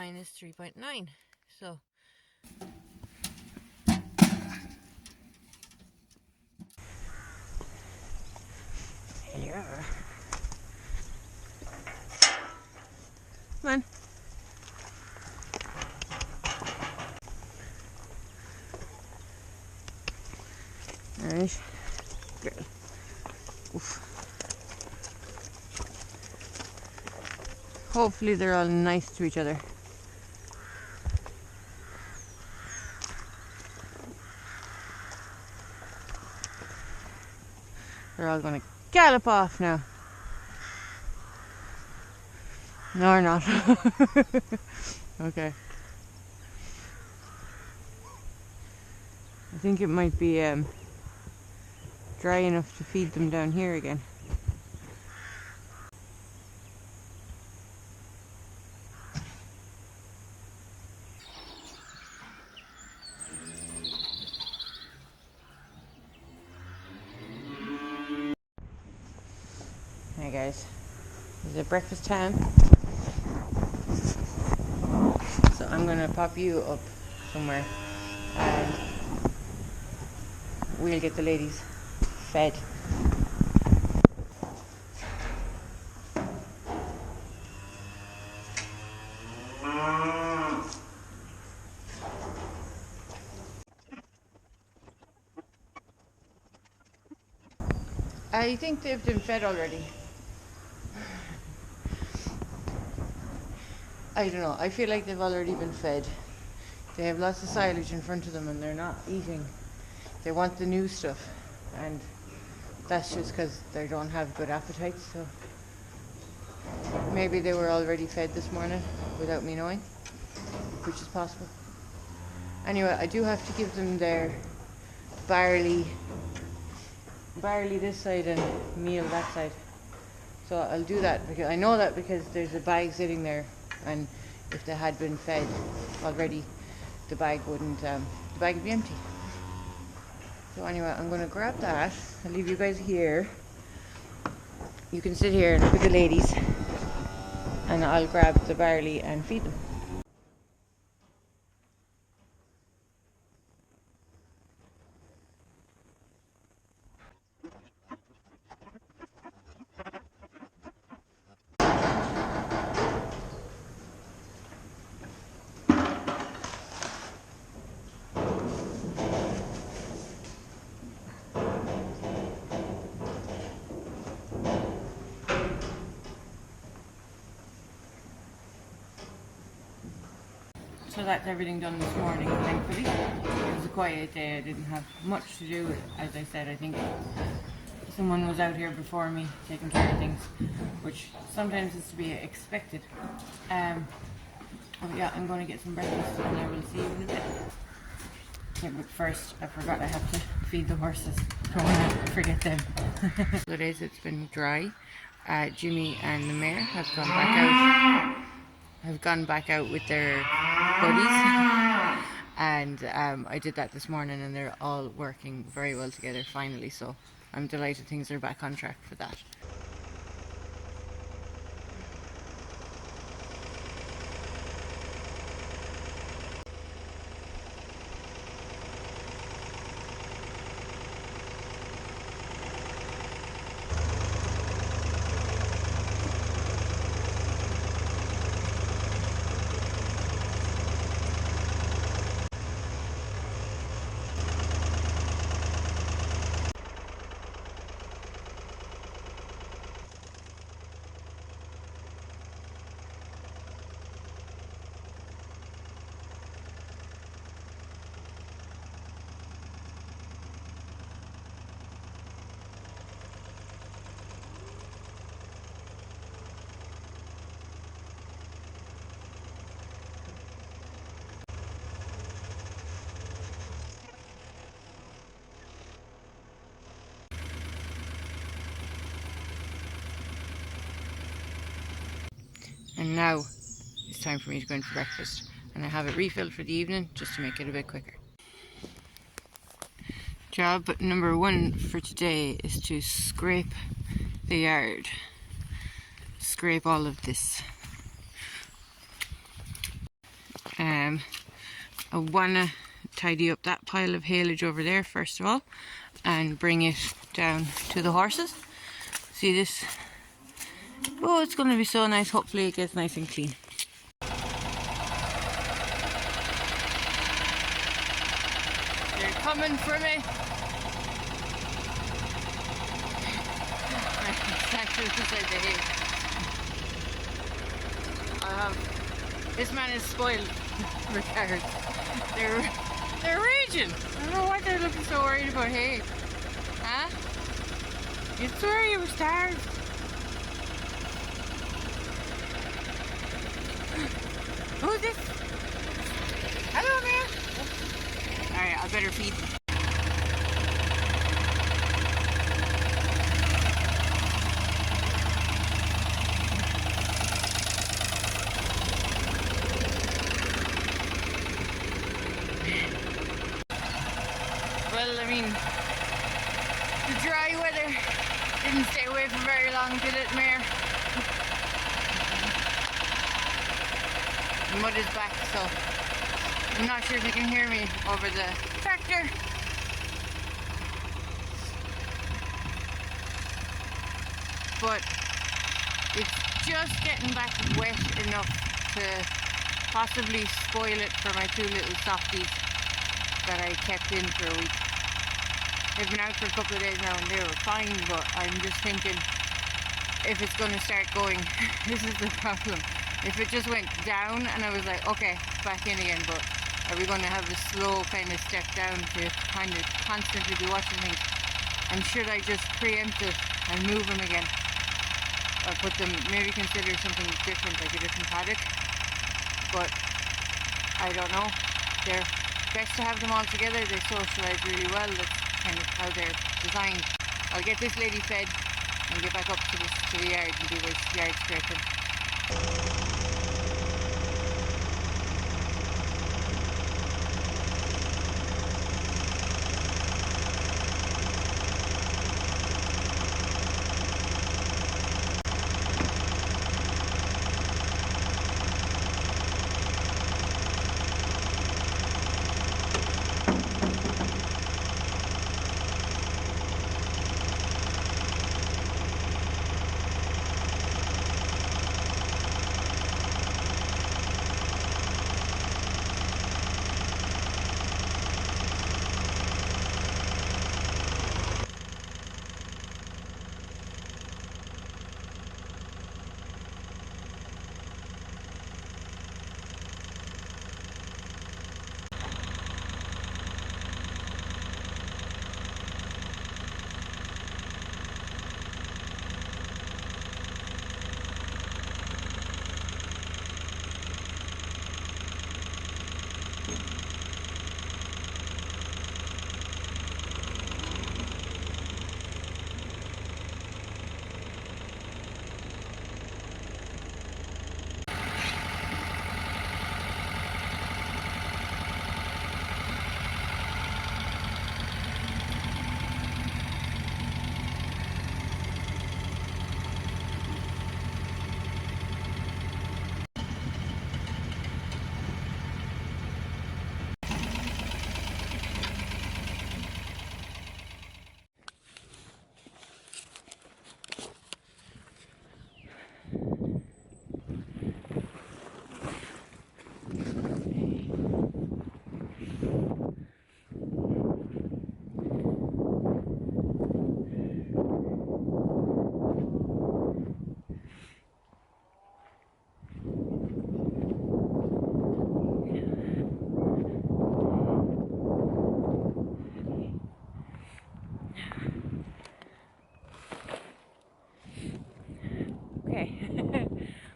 mine is 3.9. So yeah. Come on. Alright. Girl. Oof. Hopefully they're all nice to each other. They're all going to gallop off now. No, or not. Okay. I think it might be dry enough to feed them down here again. Hey guys, is it breakfast time? So I'm gonna pop you up somewhere and we'll get the ladies fed. I think they've been fed already. I don't know, I feel like they've already been fed. They have lots of silage in front of them and they're not eating. They want the new stuff, and that's just because they don't have good appetites. So maybe they were already fed this morning without me knowing, which is possible. Anyway, I do have to give them their barley this side and meal that side. So I'll do that because I know that because there's a bag sitting there, and if they had been fed already, the bag would be empty. So anyway, I'm going to grab that. I'll leave you guys here. You can sit here and look at the ladies, and I'll grab the barley and feed them. So that's everything done this morning, thankfully. It was a quiet day. I didn't have much to do. As I said, I think someone was out here before me taking care of things, which sometimes is to be expected. But yeah, I'm going to get some breakfast and I will see you in a bit. Yeah, but first, I forgot I have to feed the horses. Don't want to forget them. The days it's been dry. Jimmy and the mare have gone back out with their buddies, and I did that this morning and they're all working very well together finally, so I'm delighted things are back on track for that. And now it's time for me to go in for breakfast, and I have it refilled for the evening just to make it a bit quicker. Job number 1 for today is to scrape the yard. Scrape all of this. I wanna tidy up that pile of haylage over there first of all and bring it down to the horses. See this? Oh, it's gonna be so nice. Hopefully it gets nice and clean. They're coming for me. Exactly beside the hay. This man is spoiled for carrots. They're raging. I don't know why they're looking so worried about hay. Huh? You swear you were starved. Who's this? Hello there. Alright, I better feed them. Well, I mean, the dry weather didn't stay away for very long, did it, Mare? The mud is back, so I'm not sure if you can hear me over the tractor. But it's just getting back wet enough to possibly spoil it for my two little softies that I kept in for a week. They've been out for a couple of days now and they were fine, but I'm just thinking if it's going to start going, this is the problem. If it just went down and I was like, okay, back in again, but are we going to have a slow kind of step down to kind of constantly be watching things? And should I just preempt it and move them again? Or put them, maybe consider something different, like a different paddock? But I don't know. They're best to have them all together. They socialise really well. That's kind of how they're designed. I'll get this lady fed and get back up to the yard and do this yard scraping.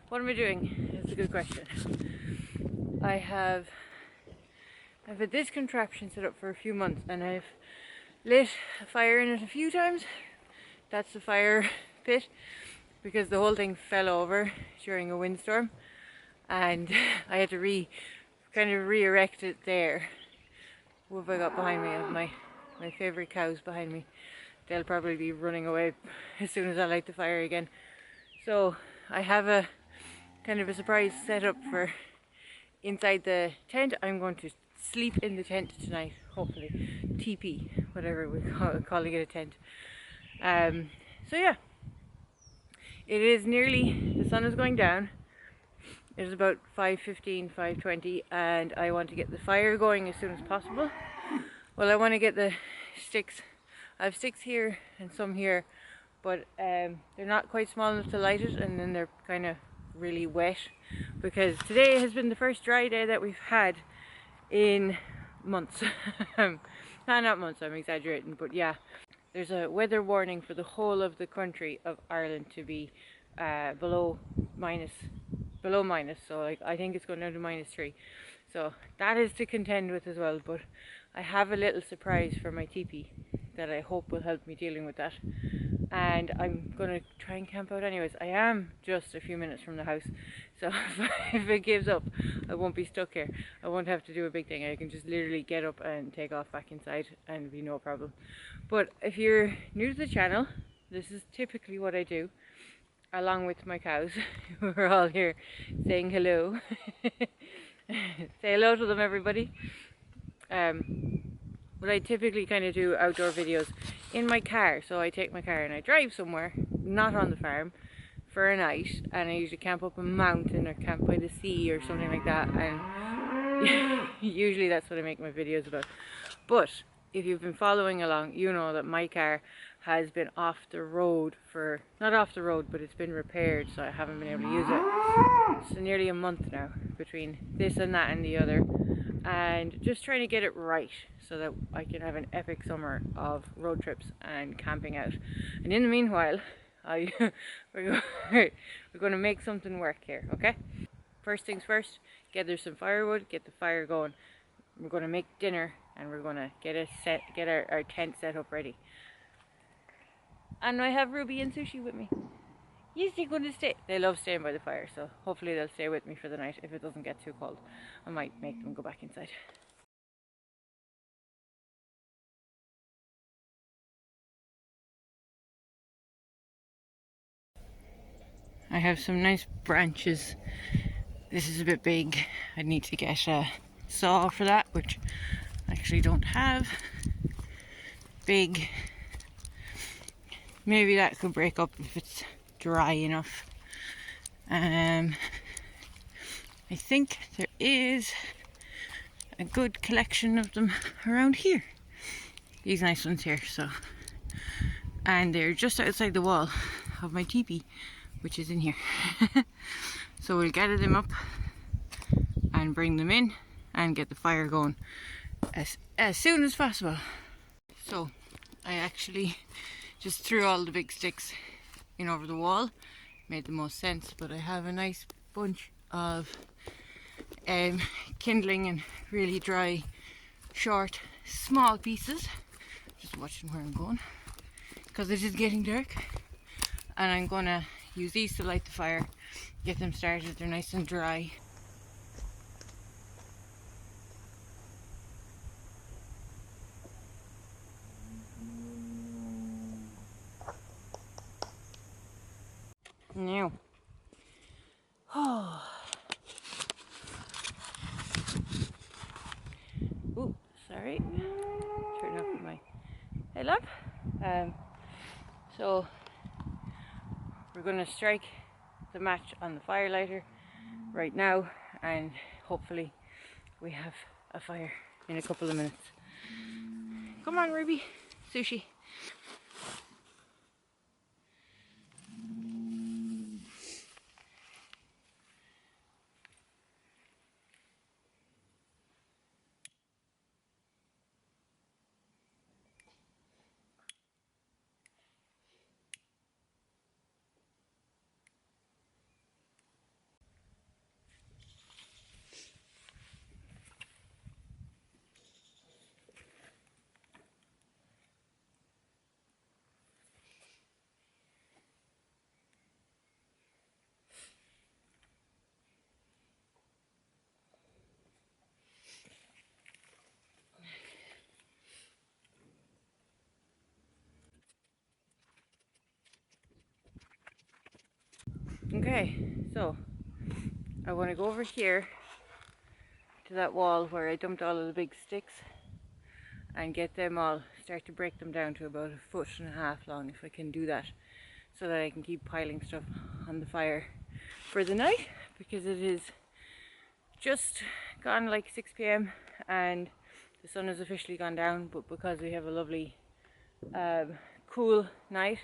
What am I doing? That's a good question. I've had this contraption set up for a few months and I've lit a fire in it a few times. That's the fire pit because the whole thing fell over during a windstorm and I had to kind of re-erect it there. What have I got behind me? I have my favourite cows behind me. They'll probably be running away as soon as I light the fire again. So I have a kind of a surprise setup for inside the tent. I'm going to sleep in the tent tonight, hopefully. Teepee, whatever we're calling it, a tent. So yeah, it is nearly, the sun is going down. It is about 5:15, 5:20, and I want to get the fire going as soon as possible. Well, I want to get the sticks. I have sticks here and some here, but they're not quite small enough to light it, and then they're kind of really wet, because today has been the first dry day that we've had in months. Not months, I'm exaggerating, but yeah. There's a weather warning for the whole of the country of Ireland to be below minus, so like I think it's going down to -3. So that is to contend with as well, but I have a little surprise for my teepee that I hope will help me dealing with that. And I'm going to try and camp out anyways. I am just a few minutes from the house, so if it gives up, I won't be stuck here. I won't have to do a big thing. I can just literally get up and take off back inside and it'll be no problem. But if you're new to the channel, this is typically what I do, along with my cows, who are all here saying hello. Say hello to them, everybody. But I typically kind of do outdoor videos in my car. So I take my car and I drive somewhere, not on the farm, for a night, and I usually camp up a mountain or camp by the sea or something like that, and usually that's what I make my videos about. But if you've been following along, you know that my car has been off the road for, not off the road, but it's been repaired, so I haven't been able to use it. So nearly a month now between this and that and the other, and just trying to get it right so that I can have an epic summer of road trips and camping out. And in the meanwhile, we're going to make something work here, okay? First things first, gather some firewood, get the fire going. We're going to make dinner, and we're going to get our tent set up ready. And I have Ruby and Sushi with me. Yes, they're going to stay. They love staying by the fire, so hopefully they'll stay with me for the night. If it doesn't get too cold, I might make them go back inside. I have some nice branches. This is a bit big. I need to get a saw for that, which I actually don't have. Big. Maybe that could break up if it's dry enough. I think there is a good collection of them around here. These nice ones here, so. And they're just outside the wall of my teepee, which is in here. So we'll gather them up and bring them in and get the fire going as soon as possible. So I actually just threw all the big sticks in over the wall. Made the most sense, but I have a nice bunch of kindling and really dry, short, small pieces. Just watching where I'm going, because it is getting dark, and I'm gonna use these to light the fire, get them started. They're nice and dry. Now, oh, ooh, sorry, turn off my headlamp. So we're going to strike the match on the fire lighter right now, and hopefully we have a fire in a couple of minutes. Come on, Ruby. Sushi. Okay, so I want to go over here to that wall where I dumped all of the big sticks and get them all, start to break them down to about 1.5 foot long if I can do that, so that I can keep piling stuff on the fire for the night, because it is just gone like 6 p.m. and the sun has officially gone down. But because we have a lovely cool night,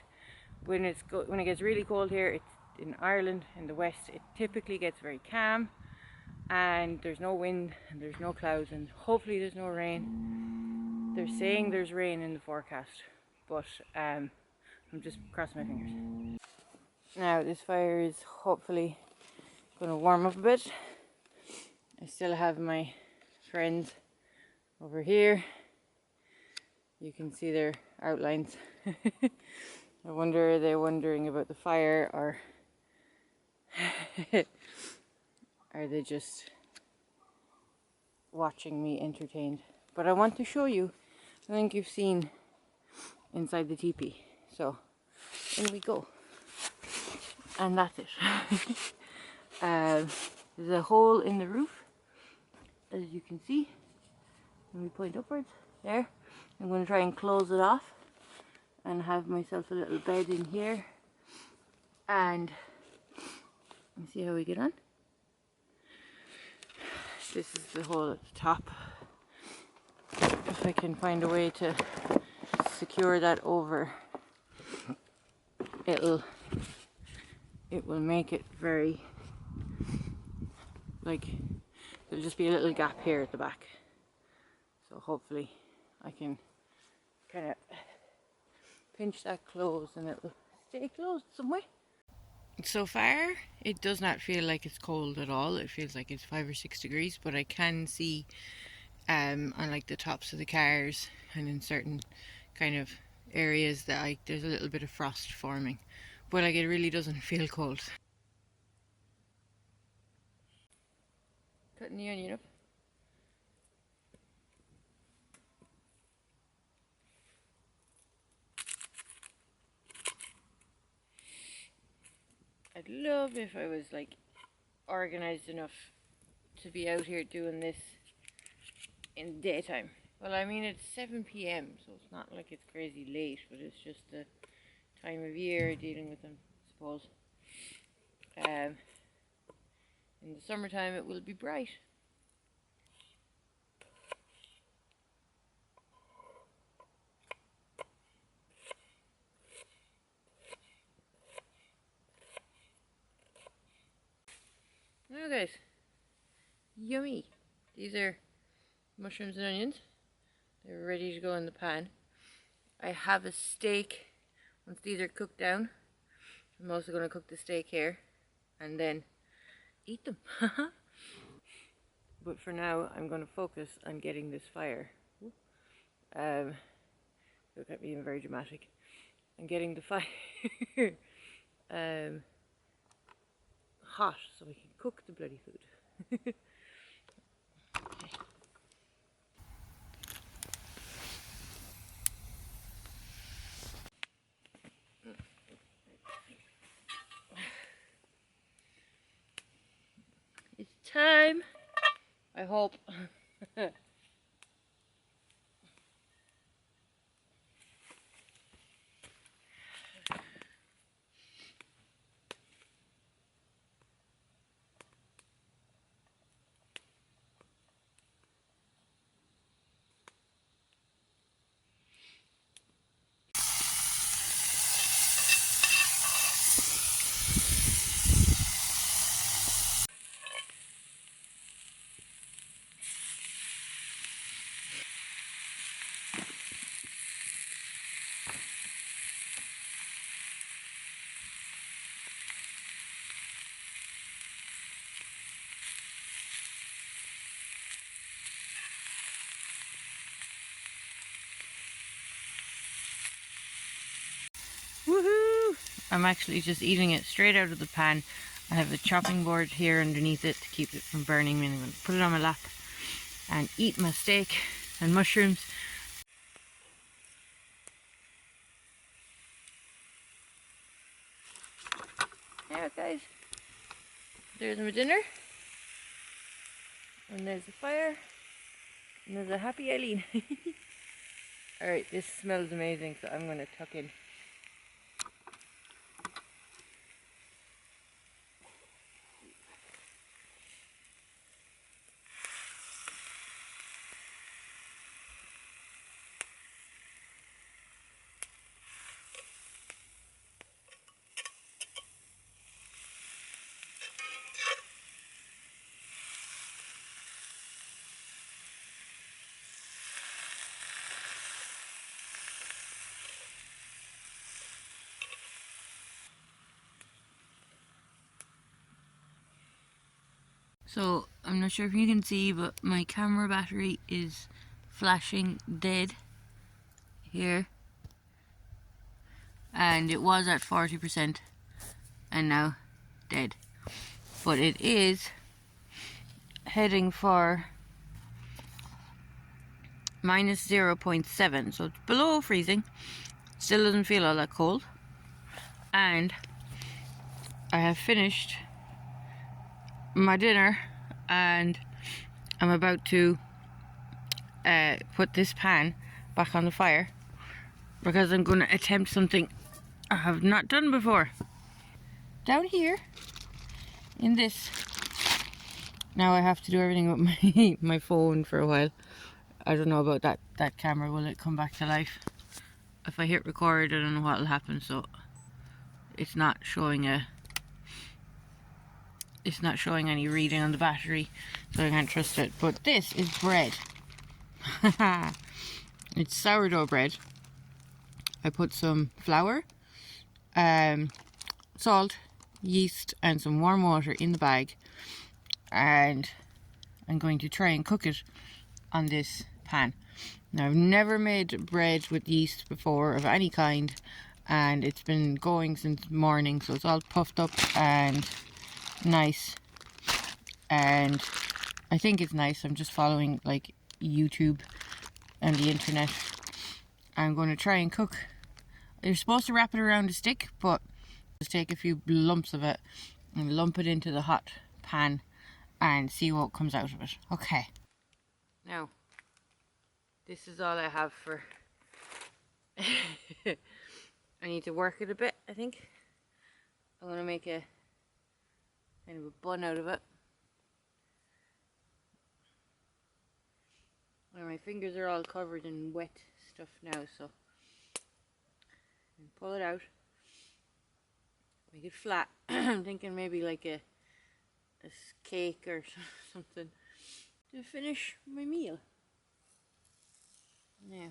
when it gets really cold here, it's in Ireland in the west, it typically gets very calm and there's no wind and there's no clouds and hopefully there's no rain. They're saying there's rain in the forecast, but I'm just crossing my fingers. Now this fire is hopefully going to warm up a bit. I still have my friends over here. You can see their outlines. I wonder, are they wondering about the fire, or are they just watching me entertained? But I want to show you, I think you've seen inside the teepee. So in we go. And that's it. There's a hole in the roof, as you can see. When we point upwards, there. I'm going to try and close it off and have myself a little bed in here. And see how we get on. This is the hole at the top. If I can find a way to secure that over, it will make it very, like, there'll just be a little gap here at the back. So hopefully I can kind of pinch that closed and it will stay closed some way. So far it does not feel like it's cold at all. It feels like it's 5 or 6 degrees, but I can see on like the tops of the cars and in certain kind of areas that there's a little bit of frost forming, but like it really doesn't feel cold. Cutting the onion up. I'd love if I was like organized enough to be out here doing this in the daytime. Well, I mean, it's 7 p.m, so it's not like it's crazy late, but it's just the time of year dealing with them, I suppose. In the summertime it will be bright. Now guys, yummy. These are mushrooms and onions. They're ready to go in the pan. I have a steak. Once these are cooked down, I'm also going to cook the steak here and then eat them. But for now I'm going to focus on getting this fire. Look at me being very dramatic. And getting the fire hot so we can cook the bloody food. Okay. It's time, I hope. Woohoo! I'm actually just eating it straight out of the pan. I have a chopping board here underneath it to keep it from burning me. I'm going to put it on my lap and eat my steak and mushrooms. Now guys, there's my dinner. And there's the fire. And there's a happy Eileen. Alright, this smells amazing, so I'm going to tuck in. So, I'm not sure if you can see, but my camera battery is flashing dead here. And it was at 40% and now dead. But it is heading for minus 0.7, so it's below freezing. Still doesn't feel all that cold. And I have finished my dinner and I'm about to put this pan back on the fire because I'm going to attempt something I have not done before. Down here in this, now I have to do everything with my phone for a while. I don't know about that camera, will it come back to life? If I hit record, I don't know what will happen, so it's not showing any reading on the battery, so I can't trust it. But this is bread. It's sourdough bread. I put some flour, salt, yeast and some warm water in the bag, and I'm going to try and cook it on this pan. Now, I've never made bread with yeast before of any kind, and it's been going since morning, so it's all puffed up and nice, and I think it's nice. I'm just following like YouTube and the internet. I'm going to try and cook. You're supposed to wrap it around a stick, but just take a few lumps of it and lump it into the hot pan and see what comes out of it. Okay. Now, this is all I have for... I need to work it a bit, I think. I'm going to make a kind of a bun out of it. Well, my fingers are all covered in wet stuff now, so pull it out, make it flat. I'm thinking maybe like a cake or something to finish my meal. Now,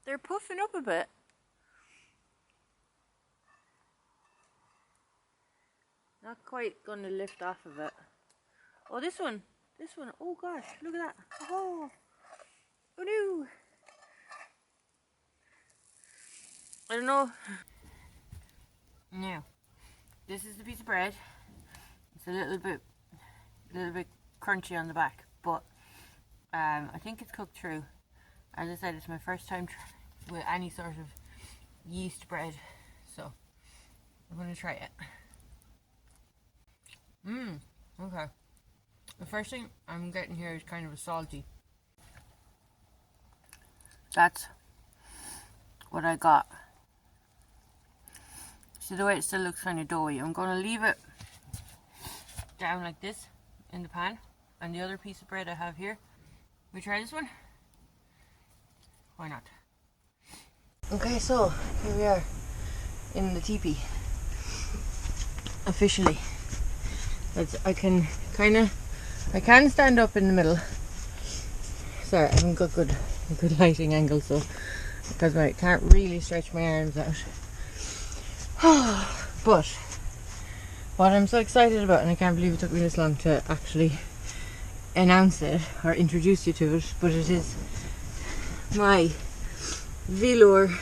they're puffing up a bit. Not quite gonna lift off of it. Oh, this one, oh gosh, look at that. Oh no. I don't know. Now, this is the piece of bread. It's a little bit crunchy on the back, but I think it's cooked through. As I said, it's my first time with any sort of yeast bread, so I'm gonna try it. Okay. The first thing I'm getting here is kind of a salty. That's what I got. See the way it still looks kind of doughy. I'm going to leave it down like this in the pan. And the other piece of bread I have here. We try this one? Why not? Okay, so here we are in the teepee. Officially. I can stand up in the middle. Sorry, I haven't got good lighting angle, so because I can't really stretch my arms out. But what I'm so excited about, and I can't believe it took me this long to actually announce it or introduce you to it, but it is my Vlor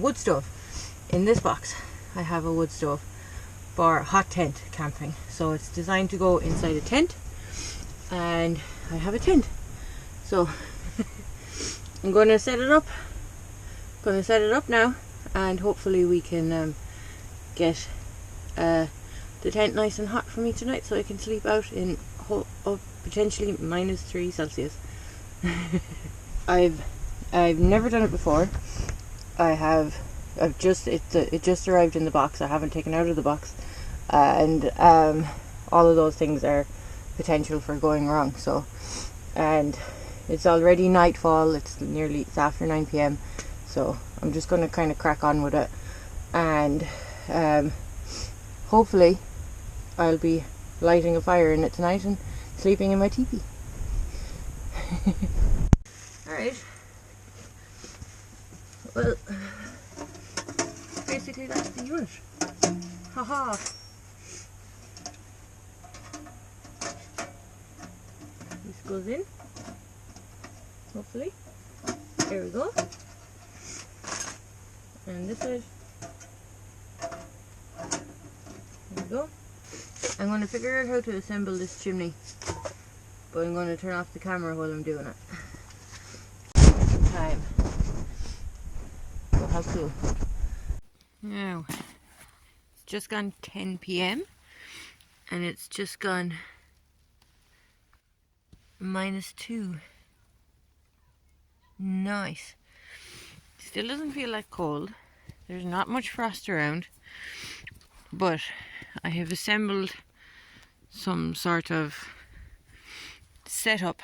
wood stove. In this box I have a wood stove for hot tent camping. So it's designed to go inside a tent, and I have a tent. So I'm going to set it up. Now, and hopefully we can get the tent nice and hot for me tonight, so I can sleep out in potentially -3 Celsius. I've never done it before. It just arrived in the box. I haven't taken it out of the box, and all of those things are potential for going wrong. So, and it's already nightfall. It's after 9 p.m. So I'm just going to kind of crack on with it, and hopefully I'll be lighting a fire in it tonight and sleeping in my teepee. Alright. Well, basically that's the unit. Haha. This goes in. Hopefully. There we go. And this side. There we go. I'm going to figure out how to assemble this chimney, but I'm going to turn off the camera while I'm doing it. Time. But how cool. Now, it's just gone 10 p.m. and it's just gone -2. Nice. Still doesn't feel like cold. There's not much frost around, but I have assembled some sort of setup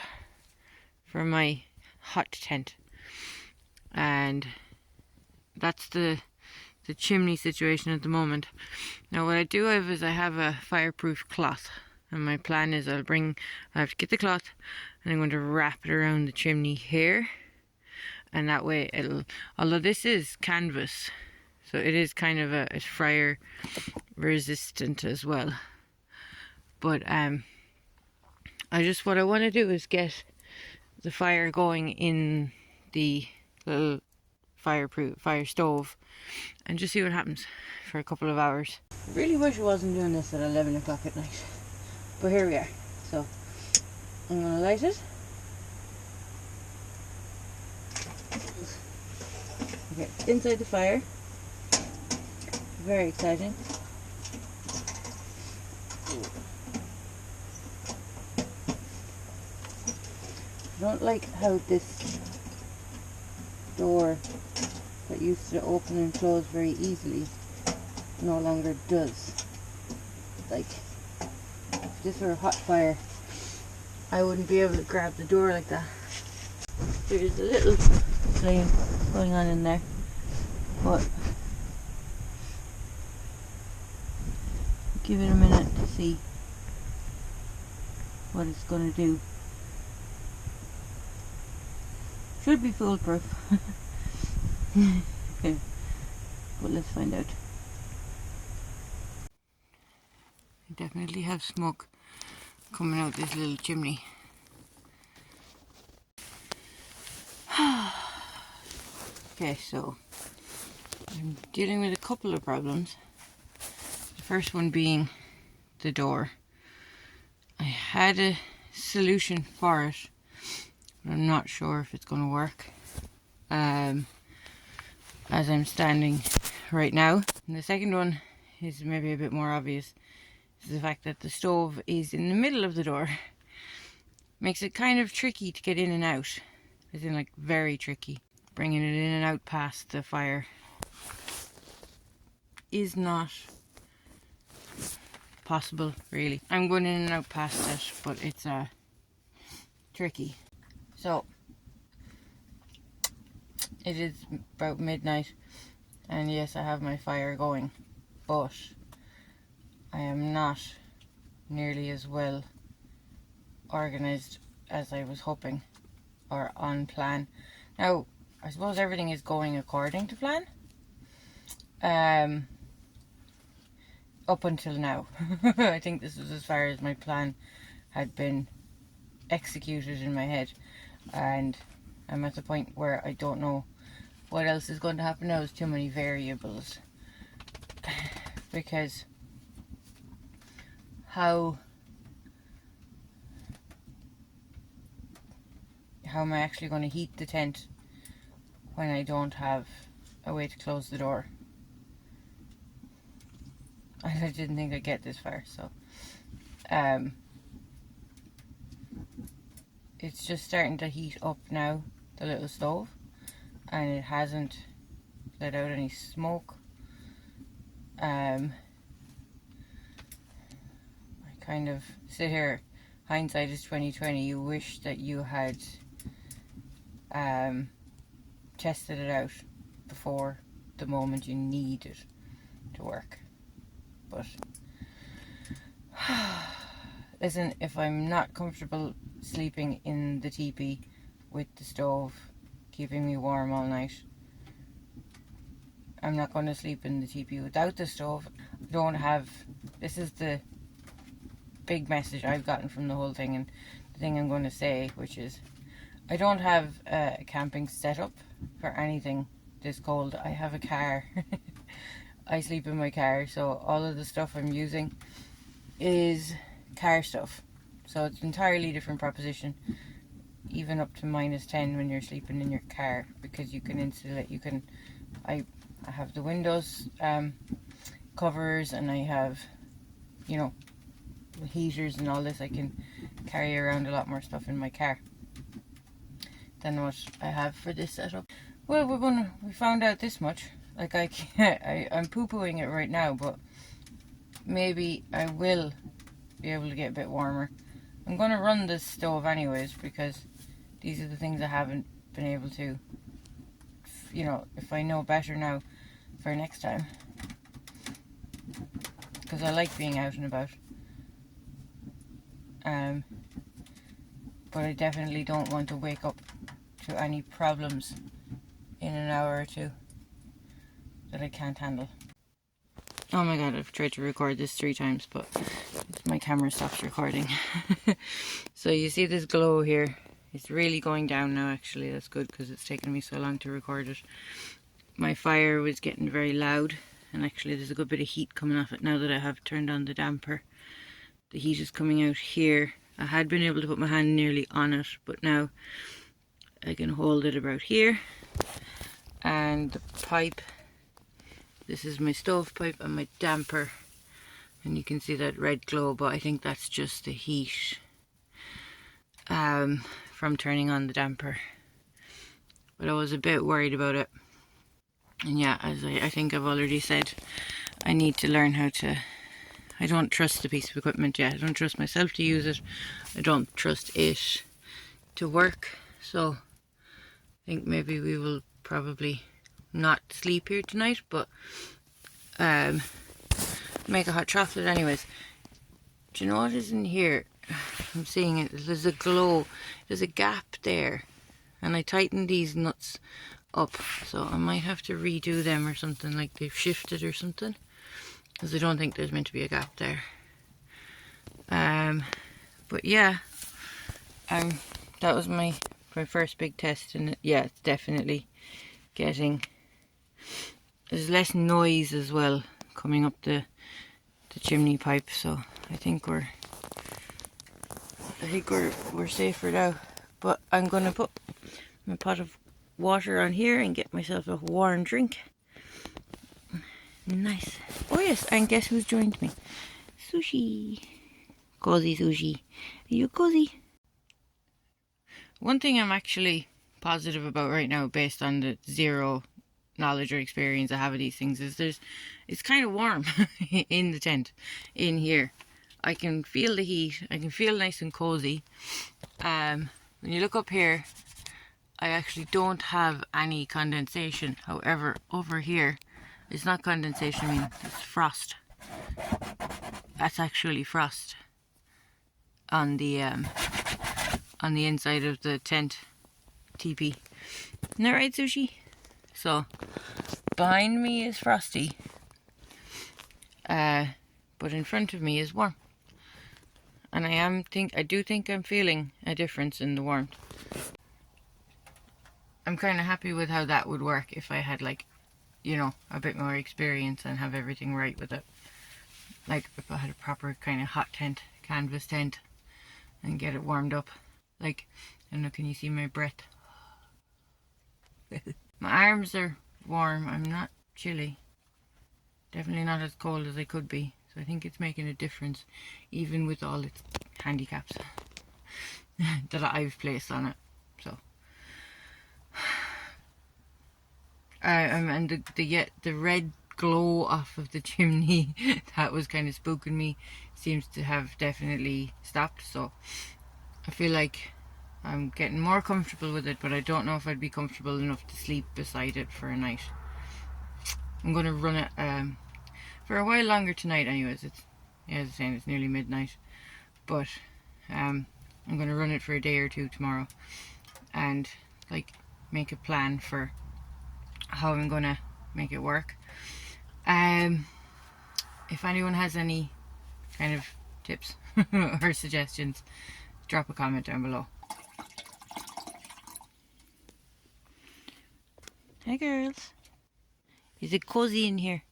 for my hot tent, and that's the chimney situation at the moment. Now what I do have is I have a fireproof cloth, and my plan is I have to get the cloth and I'm going to wrap it around the chimney here, and that way although this is canvas, so it is kind of it's fire resistant as well, but what I want to do is get the fire going in the little fire stove and just see what happens for a couple of hours. I really wish I wasn't doing this at 11 o'clock at night, but here we are. So I'm going to light it. Okay, inside the fire. Very exciting. I don't like how this door that used to open and close very easily no longer does. Like, if this were a hot fire, I wouldn't be able to grab the door like that. There's a little flame going on in there, but give it a minute to see what it's going to do. Should be foolproof. Okay, but let's find out. I definitely have smoke coming out this little chimney. Okay, so I'm dealing with a couple of problems. The first one being the door. I had a solution for it, but I'm not sure if it's going to work as I'm standing right now. And the second one is maybe a bit more obvious. Is the fact that the stove is in the middle of the door. Makes it kind of tricky to get in and out. As in, like, very tricky. Bringing it in and out past the fire is not possible, really. I'm going in and out past it, but it's tricky. So it is about midnight, and yes, I have my fire going, but I am not nearly as well organized as I was hoping, or on plan. Now, I suppose everything is going according to plan. Up until now. I think this was as far as my plan had been executed in my head, and I'm at the point where I don't know what else is going to happen now. There's too many variables, because how how am I actually going to heat the tent when I don't have a way to close the door. I didn't think I'd get this far, so it's just starting to heat up now, the little stove, and it hasn't let out any smoke. I kind of sit here, hindsight is 2020, you wish that you had tested it out before the moment you need it to work. But listen, if I'm not comfortable sleeping in the teepee with the stove keeping me warm all night, I'm not going to sleep in the teepee without the stove. This is the big message I've gotten from the whole thing, and the thing I'm going to say, which is I don't have a camping setup for anything this cold. I have a car. I sleep in my car, so all of the stuff I'm using is car stuff. So it's an entirely different proposition, even up to -10 when you're sleeping in your car, because you can insulate. I have the windows covers, and I have, you know, heaters and all this. I can carry around a lot more stuff in my car than what I have for this setup. Well, we found out this much. Like, I'm poo-pooing it right now, but maybe I will be able to get a bit warmer. I'm going to run this stove anyways, because these are the things I haven't been able to, you know, if I know better now for next time. Because I like being out and about. But I definitely don't want to wake up to any problems in an hour or two that I can't handle. Oh my god, I've tried to record this 3 times, but my camera stops recording. So you see this glow here. It's really going down now, actually. That's good, because it's taken me so long to record it. My fire was getting very loud, and actually there's a good bit of heat coming off it now that I have turned on the damper. The heat is coming out here. I had been able to put my hand nearly on it, but now I can hold it about here. And the pipe, this is my stovepipe and my damper, and you can see that red glow, but I think that's just the heat from turning on the damper. But I was a bit worried about it, and yeah, as I think I've already said, I need to learn how to. I don't trust the piece of equipment yet. I don't trust myself to use it. I don't trust it to work. So I think maybe we will probably not sleep here tonight, but make a hot chocolate anyways. Do you know what is in here? I'm seeing it. There's a glow. There's a gap there. And I tightened these nuts up. So I might have to redo them or something, like they've shifted or something. Because I don't think there's meant to be a gap there. But yeah, that was my first big test, and yeah, it's definitely getting. There's less noise as well coming up the chimney pipe, so I think we're safer now. But I'm gonna put my pot of water on here and get myself a warm drink. Nice. Oh yes, and guess who's joined me? Sushi. Cozy Sushi. Are you cozy? One thing I'm actually positive about right now, based on the zero knowledge or experience I have of these things, is it's kind of warm in the tent, in here. I can feel the heat. I can feel nice and cozy. When you look up here, I actually don't have any condensation. However, over here, it's not condensation, I mean, it's frost. That's actually frost on the inside of the tent teepee. Isn't that right, Sushi? So behind me is frosty, but in front of me is warm, and I do think I'm feeling a difference in the warmth. I'm kind of happy with how that would work if I had, like, you know, a bit more experience and have everything right with it. Like if I had a proper kind of hot tent, canvas tent, and get it warmed up. Like, don't know, can you see my breath? My arms are warm. I'm not chilly. Definitely not as cold as I could be. So I think it's making a difference, even with all its handicaps that I've placed on it. So, and the red glow off of the chimney that was kind of spooking me seems to have definitely stopped. So I feel like I'm getting more comfortable with it, but I don't know if I'd be comfortable enough to sleep beside it for a night. I'm going to run it for a while longer tonight anyways. It's, yeah, as I was saying, it's nearly midnight, but I'm going to run it for a day or two tomorrow and like make a plan for how I'm going to make it work. If anyone has any kind of tips or suggestions, drop a comment down below. Hi girls. Is it cozy in here?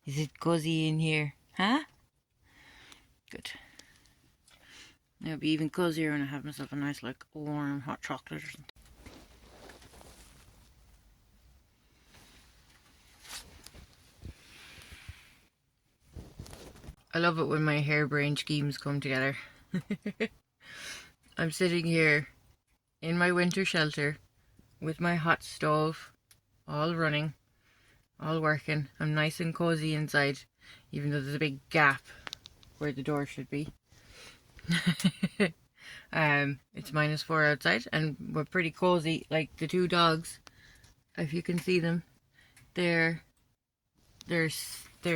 Is it cozy in here? Huh? Good. It'll be even cozier when I have myself a nice like warm hot chocolate or something. I love it when my harebrained schemes come together. I'm sitting here in my winter shelter with my hot stove all running, all working. I'm nice and cozy inside, even though there's a big gap where the door should be. It's -4 outside and we're pretty cozy. Like the two dogs, if you can see them, they're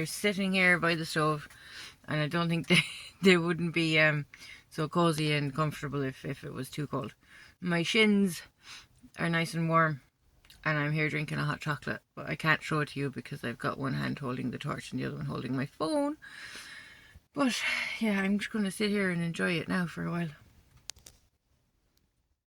sitting here by the stove, and I don't think they wouldn't be so cozy and comfortable if it was too cold. My shins are nice and warm and I'm here drinking a hot chocolate, but I can't show it to you because I've got one hand holding the torch and the other one holding my phone. But yeah, I'm just going to sit here and enjoy it now for a while.